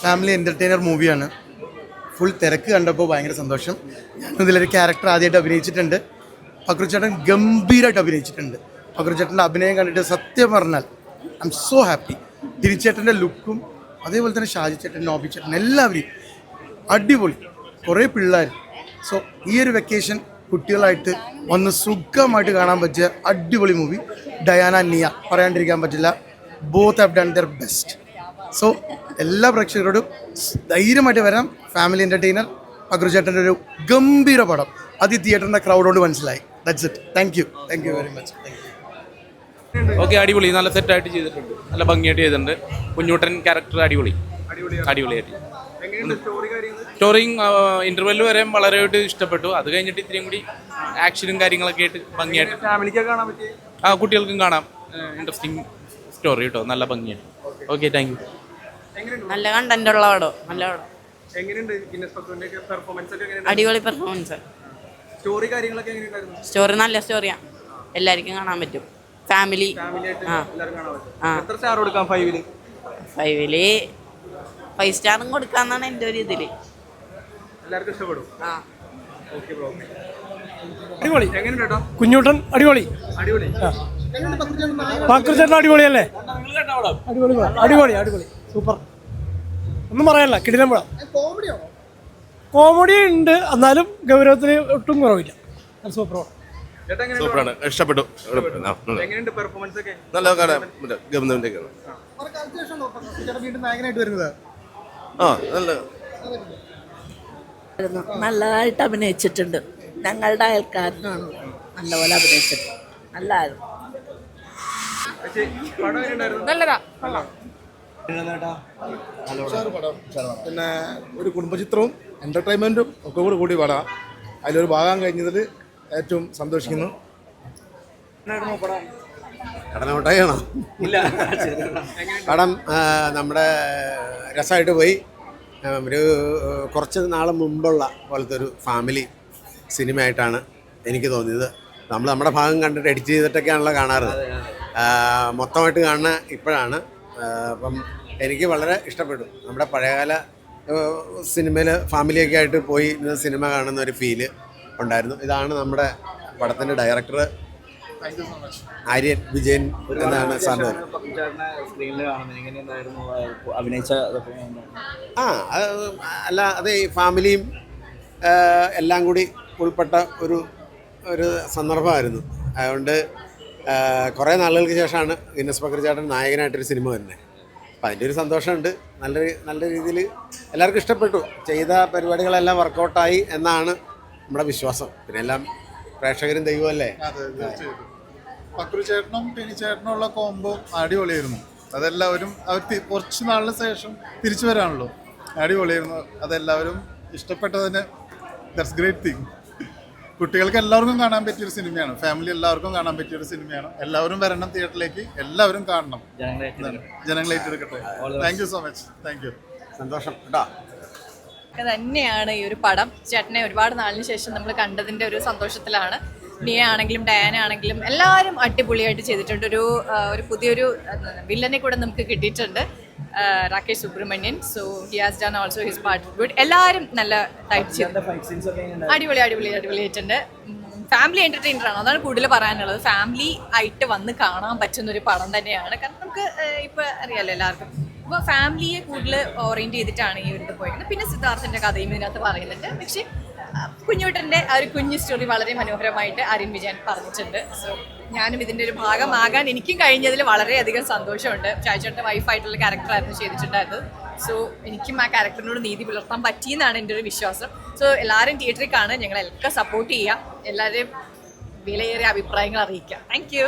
Family entertainer മൂവിയാണ്. Full തിരക്ക് കണ്ടപ്പോൾ ഭയങ്കര സന്തോഷം. ഞാൻ ഇതിലൊരു ക്യാരക്ടർ ആദ്യമായിട്ട് അഭിനയിച്ചിട്ടുണ്ട്. പക്രുചേട്ടൻ ഗംഭീരമായിട്ട് അഭിനയിച്ചിട്ടുണ്ട്. പക്രുചേട്ടൻ്റെ അഭിനയം കണ്ടിട്ട് സത്യം പറഞ്ഞാൽ ഐ എം സോ ഹാപ്പി. തിരിച്ചേട്ടൻ്റെ ലുക്കും അതേപോലെ തന്നെ ഷാജി ചേട്ടൻ, നോബി ചേട്ടൻ എല്ലാവരും അടിപൊളി. കുറേ പിള്ളേർ. സോ ഈ ഒരു വെക്കേഷൻ കുട്ടികളായിട്ട് വന്ന് സുഖമായിട്ട് കാണാൻ പറ്റിയ അടിപൊളി മൂവി. ഡയാന നിയ പറയാണ്ടിരിക്കാൻ പറ്റില്ല. Both have done there best. So എല്ലാ പ്രേക്ഷകരോടും ധൈര്യമായിട്ട് വരാം. ഫാമിലി എൻ്റർടൈനർ പക്രുചേട്ടൻ്റെ ഒരു ഗംഭീര പടം. അത് ഈ തിയേറ്ററിൻ്റെ ക്രൗഡോട് മനസ്സിലായി. That's it. Thank you very much. Okay, അടിപൊളി. നല്ല സെറ്റായിട്ട് ചെയ്തിട്ടുണ്ട്, നല്ല ഭംഗിയായിട്ട് ചെയ്തിട്ടുണ്ട്. കുഞ്ഞൂട്ടൻ ക്യാരക്ടർ അടിപൊളിയായിട്ട്. സ്റ്റോറിയും ഇന്റർവെല് വരെ വളരെയായിട്ട് ഇഷ്ടപ്പെട്ടു. അത് കഴിഞ്ഞിട്ട് ഇത്രയും കൂടി ആക്ഷനും കാര്യങ്ങളൊക്കെ ആയിട്ട് ഭംഗിയായിട്ട് കുട്ടികൾക്കും കാണാം. ഇൻട്രസ്റ്റിംഗ് സ്റ്റോറി കേട്ടോ, നല്ല ഭംഗിയാണ്. Okay, thank you. നല്ല കണ്ടന്റ് ഉള്ള പടം, നല്ല പടം. അടിപൊളി പെർഫോമൻസ്. സ്റ്റോറി നല്ല സ്റ്റോറിയാണ്, എല്ലാവർക്കും കാണാൻ പറ്റും. ഫാമിലി 5 സ്റ്റാറും കൊടുക്കാന്നാണ് എൻ്റെ ഒരു ഇതില്. കുഞ്ഞൂട്ടൻ അടിപൊളി. പക്രുചേട്ടൻ അടിപൊളിയല്ലേ? അടിപൊളി സൂപ്പർ. ഒന്നും പറയാനില്ല, കിടിലം പടം. കോമഡി ഉണ്ട്, എന്നാലും ഗൗരവത്തിന് ഒട്ടും കുറവില്ല. സൂപ്പറാണ്, ഇഷ്ടപ്പെട്ടു. നല്ലതായിട്ട് അഭിനയിച്ചിട്ടുണ്ട്. ഞങ്ങളുടെ അയൽക്കാരനാണ്, നല്ലപോലെ അഭിനയിച്ചിട്ടുണ്ട്. നല്ലതായിരുന്നു. പിന്നെ ഒരു കുടുംബചിത്രവും എന്റർടൈൻമെന്റും ഒക്കെ കൂടി പടാം. അതിലൊരു ഭാഗം കഴിഞ്ഞതിൽ ഏറ്റവും സന്തോഷിക്കുന്നു. കടനോട്ടായാണോ? പടം നമ്മുടെ രസമായിട്ട് പോയി. ഒരു കുറച്ച് നാൾ മുമ്പുള്ള പോലത്തെ ഒരു ഫാമിലി സിനിമയായിട്ടാണ് എനിക്ക് തോന്നിയത്. നമ്മൾ നമ്മുടെ ഭാഗം കണ്ടിട്ട് എഡിറ്റ് ചെയ്തിട്ടൊക്കെയാണല്ലോ കാണാറ്. മൊത്തമായിട്ട് കാണുന്ന ഇപ്പോഴാണ്. അപ്പം എനിക്ക് വളരെ ഇഷ്ടപ്പെട്ടു. നമ്മുടെ പഴയകാല സിനിമയിൽ ഫാമിലിയൊക്കെ ആയിട്ട് പോയി സിനിമ കാണുന്ന ഒരു ഫീല് ഉണ്ടായിരുന്നു. ഇതാണ് നമ്മുടെ പടത്തിൻ്റെ ഡയറക്ടർ ആര്യൻ വിജയൻ എന്നാണ് സാറിൻ്റെ. അല്ല, അത് ഈ ഫാമിലിയും എല്ലാം കൂടി ഉൾപ്പെട്ട ഒരു സന്ദർഭമായിരുന്നു. അതുകൊണ്ട് കുറേ നാളുകൾക്ക് ശേഷമാണ് ഗിന്നസ് പക്രുചേട്ടൻ നായകനായിട്ടൊരു സിനിമ വരുന്നത്. അപ്പം അതിൻ്റെ ഒരു സന്തോഷമുണ്ട്. നല്ല രീതിയിൽ എല്ലാവർക്കും ഇഷ്ടപ്പെട്ടു. ചെയ്ത പരിപാടികളെല്ലാം വർക്കൗട്ടായി എന്നാണ് നമ്മുടെ വിശ്വാസം. പിന്നെ എല്ലാം പ്രേക്ഷകരും ദൈവമല്ലേ. പക്രുചേട്ടനും പിനിച്ചേട്ടനുള്ള കോംബോ അടിപൊളിയായിരുന്നു. അതെല്ലാവരും അവർ കുറച്ച് നാളിന് ശേഷം തിരിച്ചു വരാണല്ലോ. അടിപൊളിയായിരുന്നു. അതെല്ലാവരും ഇഷ്ടപ്പെട്ടതിന് ദാറ്റ്സ് ഗ്രേറ്റ് തിങ്. കുട്ടികൾക്ക് എല്ലാവർക്കും കാണാൻ പറ്റിയൊരു സിനിമയാണ്. ഫാമിലി എല്ലാവർക്കും കാണാൻ പറ്റിയൊരു സിനിമയാണ്. എല്ലാവരും വരണം തിയേറ്ററിലേക്ക്, എല്ലാവരും കാണണം. ജനങ്ങൾ ഏറ്റെടുക്കട്ടെ. Thank you so much. Thank you. സന്തോഷം കേട്ടോ. തന്നെയാണ് ഈ ഒരു പടം. ചേട്ടനെ ഒരുപാട് നാളിന് ശേഷം നമ്മൾ കണ്ടതിൻ്റെ ഒരു സന്തോഷത്തിലാണ്. നിയ ആണെങ്കിലും ഡയാന ആണെങ്കിലും എല്ലാവരും അടിപൊളിയായിട്ട് ചെയ്തിട്ടുണ്ട്. ഒരു പുതിയൊരു വില്ലനെ കൂടെ നമുക്ക് കിട്ടിയിട്ടുണ്ട്, Rakesh Subrahmanyan. So he has done also his part good. എല്ലാവരും നല്ലതായിട്ട് ചെയ്തു. അടിപൊളിയായിട്ടുണ്ട്. ഫാമിലി എൻ്റർടൈനർ ആണ്, അതാണ് കൂടുതൽ പറയാനുള്ളത്. ഫാമിലി ആയിട്ട് വന്ന് കാണാൻ പറ്റുന്നൊരു പടം തന്നെയാണ്. കാരണം നമുക്ക് ഇപ്പോൾ അറിയാമല്ലോ എല്ലാവർക്കും. അപ്പോൾ ഫാമിലിയെ കൂടുതൽ ഓറിയൻറ്റ് ചെയ്തിട്ടാണ് ഈ ഒരു ഇത് പോയത്. പിന്നെ സിദ്ധാർത്ഥൻ്റെ കഥയും ഇതിനകത്ത് പറയുന്നുണ്ട്. പക്ഷേ കുഞ്ഞൂട്ടൻ്റെ ആ ഒരു കുഞ്ഞു സ്റ്റോറി വളരെ മനോഹരമായിട്ട് ആര്യൻ വിജയൻ പറഞ്ഞിട്ടുണ്ട്. സോ ഞാനും ഇതിൻ്റെ ഒരു ഭാഗമാകാൻ എനിക്കും കഴിഞ്ഞതിൽ വളരെയധികം സന്തോഷമുണ്ട്. ഷാജിയുടെ വൈഫായിട്ടുള്ള ക്യാരക്ടറായിരുന്നു ചെയ്തിട്ടുണ്ടായിരുന്നത്. സോ എനിക്കും ആ ക്യാരക്ടറിനോട് നീതി പുലർത്താൻ പറ്റിയെന്നാണ് എൻ്റെ ഒരു വിശ്വാസം. സോ എല്ലാവരും തിയേറ്ററിൽ കാണുക, ഞങ്ങളെല്ലാം സപ്പോർട്ട് ചെയ്യുക, എല്ലാവരെയും വിലയേറിയ അഭിപ്രായങ്ങൾ അറിയിക്കുക. Thank you.